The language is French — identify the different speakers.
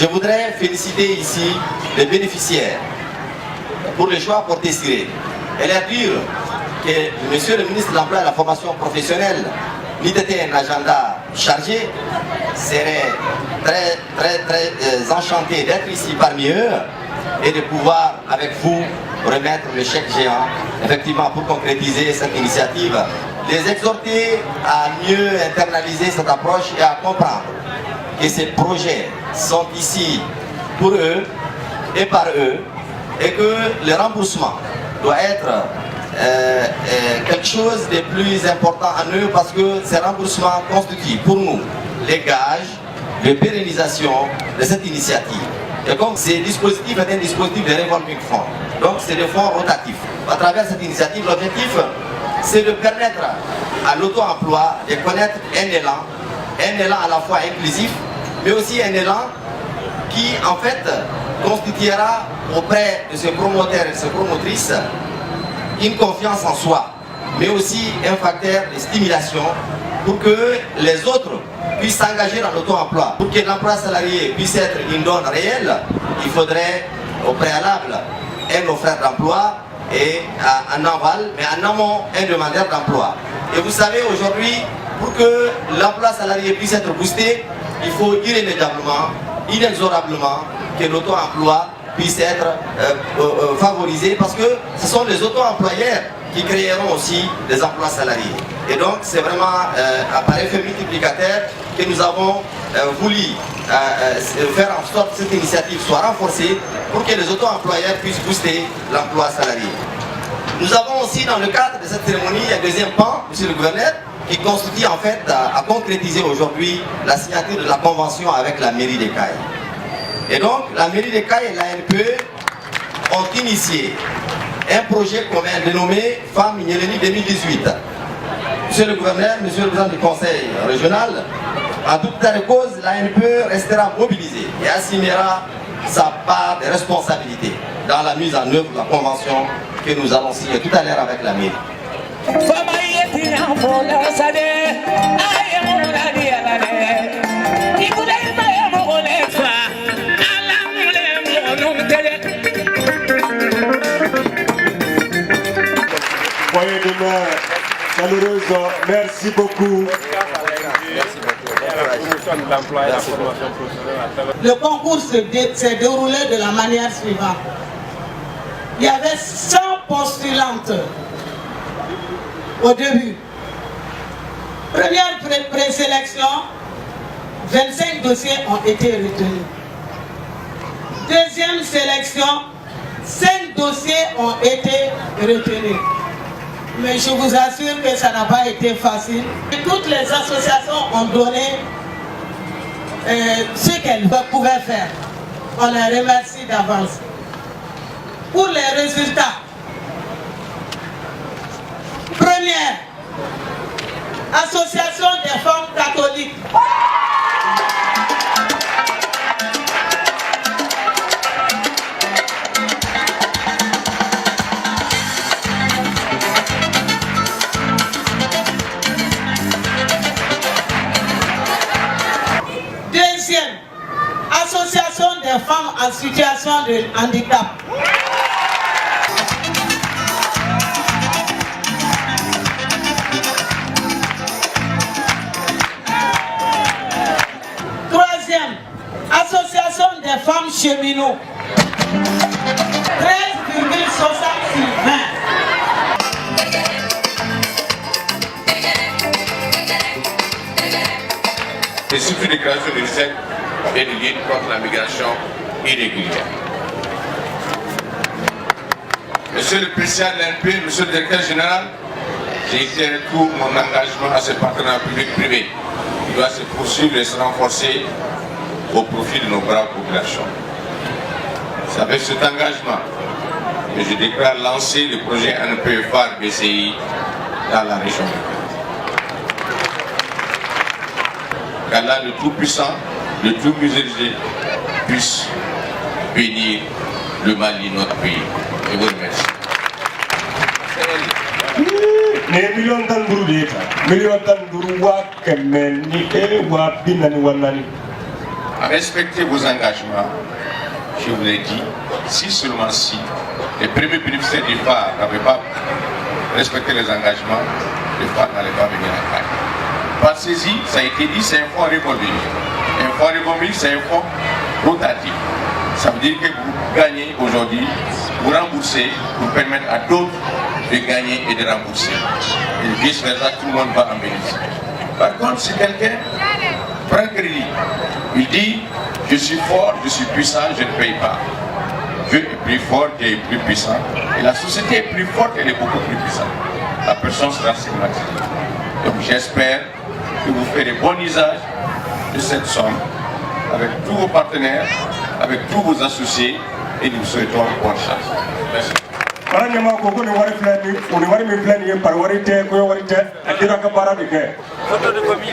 Speaker 1: Je voudrais féliciter ici les bénéficiaires pour le choix porté sur eux et leur dire que Monsieur le ministre de l'Emploi et de la Formation professionnelle, n'eût été un agenda chargé, serait très enchanté d'être ici parmi eux et de pouvoir avec vous remettre le chèque géant, effectivement pour concrétiser cette initiative, les exhorter à mieux internaliser cette approche et à comprendre que ces projets sont ici pour eux et par eux et que le remboursement doit être quelque chose de plus important en eux parce que ces remboursements constituent pour nous les gages de pérennisation de cette initiative. Et comme ce dispositif est un dispositif de revolving fund, donc c'est des fonds rotatifs. À travers cette initiative, l'objectif c'est de permettre à l'auto-emploi de connaître un élan à la fois inclusif, mais aussi un élan qui en fait constituera auprès de ses promoteurs et de ses promotrices une confiance en soi, mais aussi un facteur de stimulation pour que les autres puissent s'engager dans l'auto-emploi. Pour que l'emploi salarié puisse être une donne réelle, il faudrait au préalable un offert d'emploi et en aval, mais en amont un demandeur d'emploi. Et vous savez aujourd'hui, pour que l'emploi salarié puisse être boosté, il faut irrémédiablement, inexorablement que l'auto-emploi puisse être favorisé parce que ce sont les auto-employeurs qui créeront aussi des emplois salariés. Et donc c'est vraiment par effet multiplicateur que nous avons voulu faire en sorte que cette initiative soit renforcée pour que les auto-employeurs puissent booster l'emploi salarié. Nous avons aussi dans le cadre de cette cérémonie un deuxième pan, monsieur le gouverneur, qui constitue en fait à concrétiser aujourd'hui la signature de la convention avec la mairie des Cayes. Et donc la mairie des Cayes et l'ANPE ont initié un projet commun dénommé Femmes Nyeleni 2018. Monsieur le gouverneur, monsieur le président du conseil régional, en toute état de cause, l'ANPE restera mobilisée et assumera sa part de responsabilité dans la mise en œuvre de la convention que nous allons signer tout à l'heure avec la mairie.
Speaker 2: Poignée de main chaleureuse, merci beaucoup.
Speaker 3: Le concours s'est déroulé de la manière suivante. Il y avait 100 postulantes au début. Première présélection, 25 dossiers ont été retenus. Deuxième sélection, 5 dossiers ont été retenus. Mais je vous assure que ça n'a pas été facile. Et toutes les associations ont donné ce qu'elles pouvaient faire. On les remercie d'avance. Pour les résultats, première, Association des femmes catholiques. Deuxième, Association des femmes en situation de handicap. Troisième, Association des femmes cheminots. 13,60 sur 20.
Speaker 4: Et surtout des créations de recettes et de lutte contre la migration irrégulière. Monsieur le président de l'ANPE, monsieur le directeur général, j'ai été tout mon engagement à ce partenariat public-privé. Il doit se poursuivre et se renforcer au profit de nos braves populations. C'est avec cet engagement que je déclare lancer le projet ANPE phare BCI dans la région. Qu'Allah le Tout-Puissant, le Tout-Miséricordieux puisse bénir le Mali, notre pays. Je vous remercie.
Speaker 2: Ne million tan buru de ta million tan buru wa kemeni e wa binani wanani
Speaker 4: à respecter vos engagements. Je vous l'ai dit, si seulement si les premiers bénéficiaires du phare n'avaient pas respecté les engagements, le phare n'allait pas venir à Caille. Pensez-y, ça a été dit, c'est un fonds revolving. Un fonds revolving, c'est un fonds rotatif. Ça veut dire que vous gagnez aujourd'hui, vous remboursez, vous permettez à d'autres de gagner et de rembourser. Et vice-versa, tout le monde va en bénéficier. Par contre, si quelqu'un prend crédit, il dit je suis fort, je suis puissant, je ne paye pas. Dieu est plus fort, Dieu est plus puissant. Et la société est plus forte, elle est beaucoup plus puissante. La personne sera stigmatisée. Donc j'espère que vous ferez bon usage de cette somme avec tous vos partenaires, avec tous vos associés, et nous vous souhaitons bonne chance. Merci.
Speaker 2: Photo de famille.